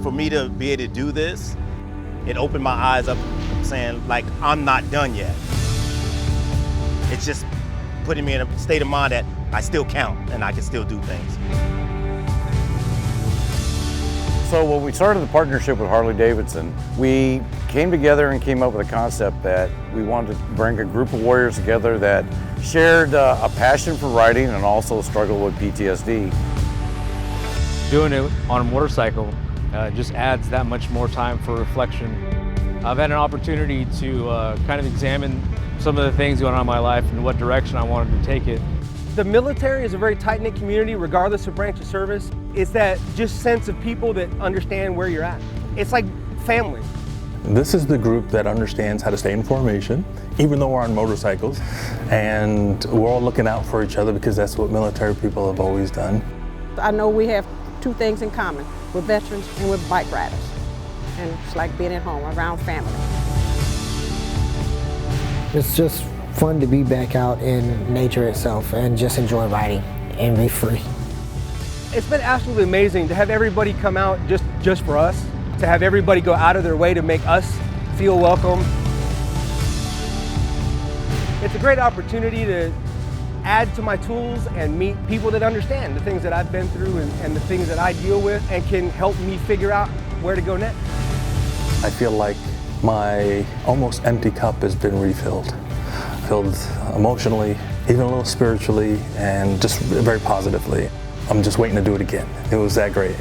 For me to be able to do this, it opened my eyes up saying, like, I'm not done yet. It's just putting me in a state of mind that I still count and I can still do things. So when we started the partnership with Harley-Davidson, we came together and came up with a concept that we wanted to bring a group of warriors together that shared a passion for riding and also struggled with PTSD. Doing it on a motorcycle just adds that much more time for reflection. I've had an opportunity to kind of examine some of the things going on in my life and what direction I wanted to take it. The military is a very tight-knit community regardless of branch of service. It's that just sense of people that understand where you're at. It's like family. This is the group that understands how to stay in formation, even though we're on motorcycles, and we're all looking out for each other because that's what military people have always done. I know we have two things in common, with veterans and with bike riders. And it's like being at home, around family. It's just fun to be back out in nature itself and just enjoy riding and be free. It's been absolutely amazing to have everybody come out just for us, to have everybody go out of their way to make us feel welcome. It's a great opportunity to add to my tools and meet people that understand the things that I've been through and the things that I deal with and can help me figure out where to go next. I feel like my almost empty cup has been refilled. Filled emotionally, even a little spiritually, and just very positively. I'm just waiting to do it again. It was that great.